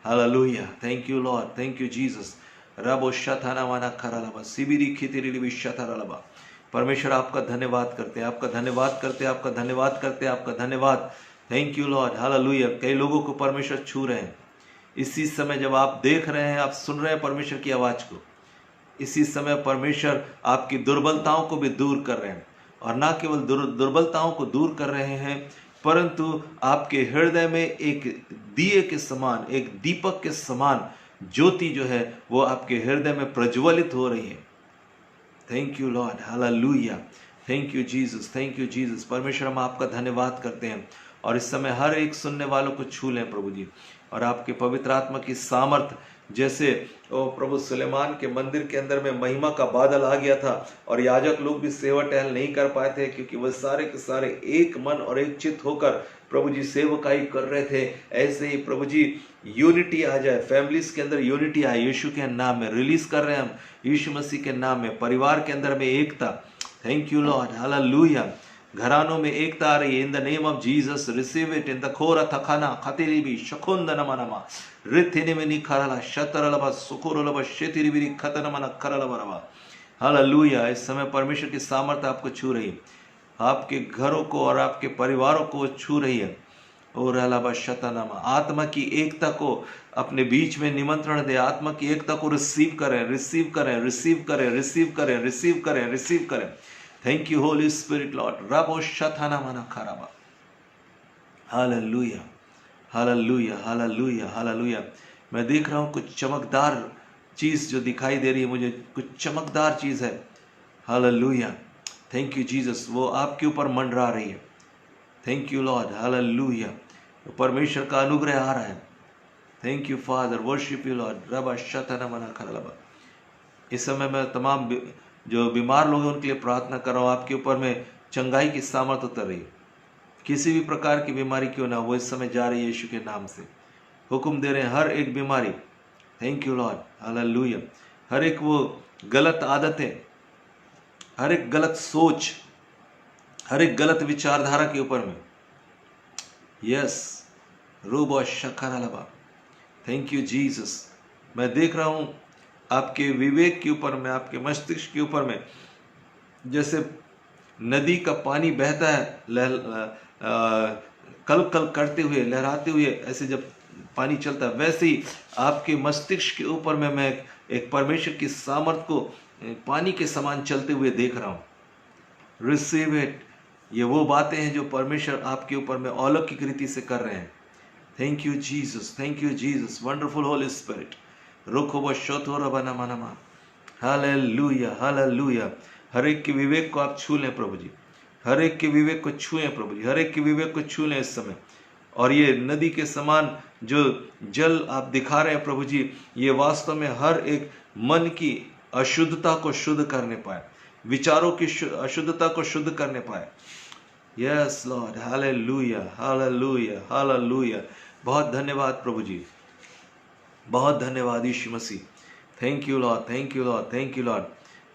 Hallelujah. Thank you lord. Thank you Jesus. रबो शथाना वाना खरालबा सिबिरी खितिरी शथारलबा। परमेश्वर आपका धन्यवाद करते हैं, आपका धन्यवाद करते हैं, आपका धन्यवाद करते हैं, आपका धन्यवाद। Thank you lord. हालेलुया। कई लोगों को परमेश्वर छू रहे हैं इसी समय। जब आप देख रहे हैं, आप सुन रहे हैं परमेश्वर की आवाज को, इसी समय परमेश्वर आपकी दुर्बलताओं को भी दूर कर रहे हैं। और ना केवल दुर्बलताओं को दूर कर रहे हैं, परंतु आपके हृदय में एक दिए के समान, एक दीपक के समान ज्योति जो है वो आपके हृदय में प्रज्वलित हो रही है। Thank you lord. Hallelujah. Thank you Jesus. Thank you Jesus. परमेश्वर हम आपका धन्यवाद करते हैं और इस समय हर एक सुनने वालों को छू लें प्रभु जी। और आपके पवित्र आत्मा की सामर्थ, जैसे प्रभु सुलेमान के मंदिर के अंदर में महिमा का बादल आ गया था और याजक लोग भी सेवा टहल नहीं कर पाए थे क्योंकि वह सारे के सारे एक मन और एक चित्त होकर प्रभु जी सेवकाई कर रहे थे। ऐसे ही प्रभु जी यूनिटी आ जाए, फैमिलीज के अंदर यूनिटी आए यीशु के नाम में। रिलीज कर रहे हैं हम यीशु मसीह के नाम में। परिवार के अंदर में एकता। Thank you lord. हालेलुया। घरानों में एकता आ रही है। In the name of Jesus receive it. In the खोरा थखाना खतिरिबी शकुंद नमनमा रिथिनिमिनी खरला शतरलबा सुकुरलबा शेतिरिबी खतनमना खरलबरबा। हालेलुया। इस समय परमेश्वर की सामर्थ आपको छू रही है, आपके घरों को और आपके परिवारों को छू रही है। और अलावा शतनमा आत्मा की एकता को अपने बीच में निमंत्रण दे। आत्मा की एकता को रिसीव करें, रिसीव करें, रिसीव करें, रिसीव करें, रिसीव करें, रिसीव करें। Thank you holy spirit lord. रबो शथाना मना खराबा। हालेलुया। हालेलुया। हालेलुया। हालेलुया। मैं देख रहा हूं कुछ चमकदार चीज जो दिखाई दे रही है मुझे, कुछ चमकदार चीज है। हालेलुया। Thank you Jesus. वो आपके ऊपर मंडरा रही है। Thank you lord. हालेलुया। परमेश्वर का अनुग्रह आ रहा है। Thank you father. Worship you Lord. रबा शथाना मना खराबा। इस समय मैं तमाम जो बीमार लोग हैं उनके लिए प्रार्थना कर रहा हूँ। आपके ऊपर में चंगाई की सामर्थ उतर रही है। किसी भी प्रकार की बीमारी क्यों ना वो इस समय जा रही है यीशु के नाम से। हुक्म दे रहे हैं हर एक बीमारी। Thank you lord. हालेलुया। हर एक वो गलत आदतें, हर एक गलत सोच, हर एक गलत विचारधारा के ऊपर में यस रूबो शखरलबा। Thank you Jesus. मैं देख रहा हूं आपके विवेक के ऊपर में, आपके मस्तिष्क के ऊपर में, जैसे नदी का पानी बहता है कल कल करते हुए, लहराते हुए, ऐसे जब पानी चलता है वैसे ही आपके मस्तिष्क के ऊपर में मैं एक परमेश्वर की सामर्थ को पानी के समान चलते हुए देख रहा हूं। Receive it. ये वो बातें हैं जो परमेश्वर आपके ऊपर में अलौकिक रीति से कर रहे हैं। Thank you Jesus. Thank you Jesus. Wonderful holy spirit. रुखो शोथोरा बना मनमा। हालेलुया। हालेलुया। हर एक के विवेक को आप छू लें प्रभु जी। हर एक के विवेक को छुएं प्रभु जी। हर एक के विवेक को छू लें इस समय। और ये नदी के समान जो जल आप दिखा रहे हैं प्रभु जी, ये वास्तव में हर एक मन की अशुद्धता को शुद्ध करने पाए, विचारों की अशुद्धता को शुद्ध करने पाए। Yes lord. Hallelujah. Hallelujah. Hallelujah. बहुत धन्यवाद प्रभु जी। बहुत धन्यवाद यीशु मसीह। Thank you lord. Thank you lord. Thank you lord.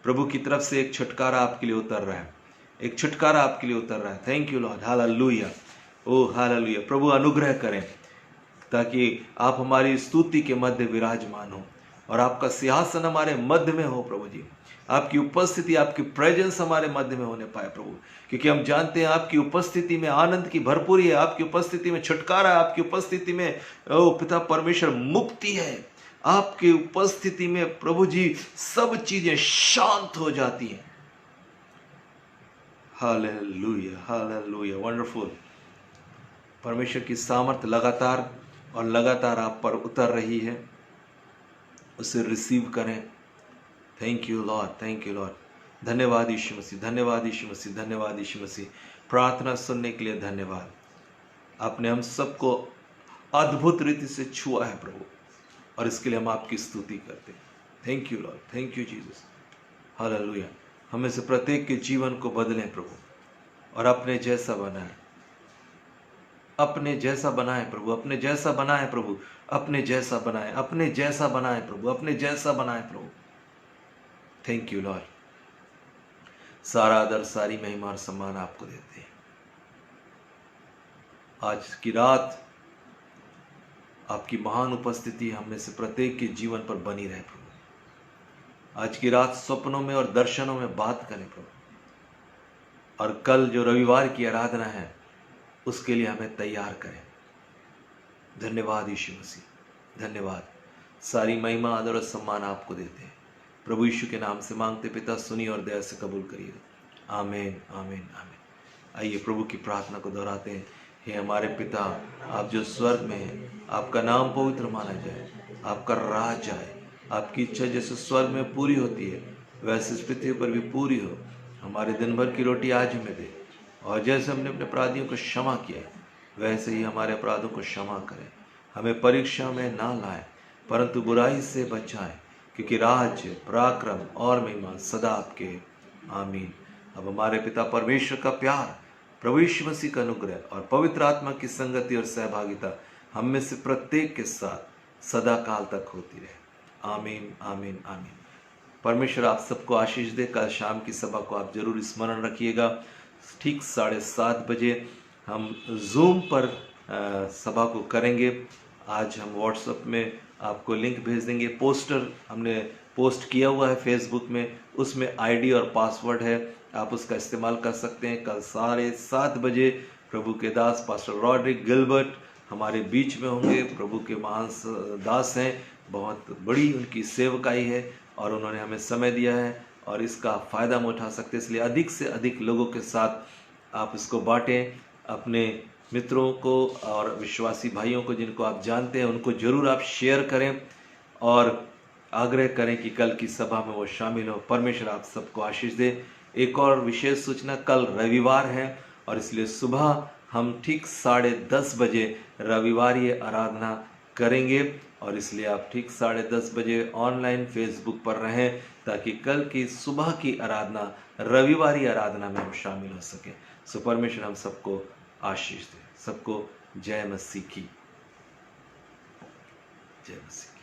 प्रभु की तरफ से एक छुटकारा आपके लिए उतर रहा है। एक छुटकारा आपके लिए उतर रहा है। Thank you lord. Hallelujah. Oh hallelujah. प्रभु अनुग्रह करें ताकि आप हमारी स्तुति के मध्य विराजमान हो और आपका सिंहासन हमारे मध्य में हो प्रभु जी। आपकी उपस्थिति, आपकी प्रेजेंस हमारे मध्य में होने पाए प्रभु, क्योंकि हम जानते हैं आपकी उपस्थिति में आनंद की भरपूरी है, आपकी उपस्थिति में छुटकारा है, आपकी उपस्थिति में ओ पिता परमेश्वर मुक्ति है। आपकी उपस्थिति में प्रभु जी सब चीजें शांत हो जाती हैं। हालेलुया। हालेलुया। वंडरफुल। परमेश्वर की सामर्थ लगातार और लगातार आप पर उतर रही है, उसे रिसीव करें। Thank you lord, thank you Lord. धन्यवाद यीशु मसीह, धन्यवाद यीशु मसीह, धन्यवाद यीशु मसीह। प्रार्थना सुनने के लिए धन्यवाद। आपने हम सबको अद्भुत रीति से छुआ है प्रभु, और इसके लिए हम आपकी स्तुति करते हैं। Thank you lord, thank you Jesus, hallelujah. हमें से प्रत्येक के जीवन को बदलें प्रभु, और अपने जैसा बनाए, अपने जैसा बनाए प्रभु, अपने जैसा बनाए प्रभु, अपने जैसा बनाए, अपने जैसा बनाए प्रभु, अपने जैसा बनाए प्रभु। Thank you Lord. सारा आदर, सारी महिमा और सम्मान आपको देते हैं। आज की रात आपकी महान उपस्थिति हम में से प्रत्येक के जीवन पर बनी रहे प्रभु। आज की रात स्वप्नों में और दर्शनों में बात करें प्रभु, और कल जो रविवार की आराधना है उसके लिए हमें तैयार करें। धन्यवाद यीशु मसीह, धन्यवाद। सारी महिमा, आदर और सम्मान आपको देते हैं प्रभु यीशु के नाम से मांगते पिता, सुनिए और दया से कबूल करिएगा। आमीन, आमीन, आमीन। आइए प्रभु की प्रार्थना को दोहराते हैं। हे हमारे पिता, आप जो स्वर्ग में हैं, आपका नाम पवित्र माना जाए, आपका राज आए, आपकी इच्छा जैसे स्वर्ग में पूरी होती है वैसे इस पृथ्वी पर भी पूरी हो। हमारे दिन भर की रोटी आज हमें दे, और जैसे हमने अपने अपराधियों को क्षमा किया वैसे ही हमारे अपराधों को क्षमा करें। हमें परीक्षा में ना लाए, परंतु बुराई से बचाएं, क्योंकि राज्य, पराक्रम और महिमा सदा आपके। आमीन। अब हमारे पिता परमेश्वर का प्यार, प्रभु यीशु मसीह का अनुग्रह और पवित्र आत्मा की संगति और सहभागिता हम में से प्रत्येक के साथ सदा काल तक होती रहे। आमीन, आमीन, आमीन। परमेश्वर आप सबको आशीष दे। कल शाम की सभा को आप जरूर स्मरण रखिएगा। ठीक 7:30 बजे हम जूम पर सभा को करेंगे। आज हम व्हाट्सएप में आपको लिंक भेज देंगे। पोस्टर हमने पोस्ट किया हुआ है फेसबुक में, उसमें आईडी और पासवर्ड है, आप उसका इस्तेमाल कर सकते हैं। कल 7:30 बजे प्रभु के दास पास्टर रॉड्रिक गिलबर्ट हमारे बीच में होंगे। प्रभु के महान दास हैं, बहुत बड़ी उनकी सेवकाई है और उन्होंने हमें समय दिया है और इसका फ़ायदा हम उठा सकते हैं। इसलिए अधिक से अधिक लोगों के साथ आप इसको बांटें। अपने मित्रों को और विश्वासी भाइयों को जिनको आप जानते हैं उनको जरूर आप शेयर करें और आग्रह करें कि कल की सभा में वो शामिल हो। परमेश्वर आप सबको आशीष दे। एक और विशेष सूचना, कल रविवार है और इसलिए सुबह हम ठीक 10:30 बजे रविवारी आराधना करेंगे, और इसलिए आप ठीक 10:30 बजे ऑनलाइन फेसबुक पर रहें ताकि कल की सुबह की आराधना, रविवारी आराधना में हम शामिल हो सकें। सो परमेश्वर हम सबको आशीष दे। सबको जय मसीह की, जय मसीह।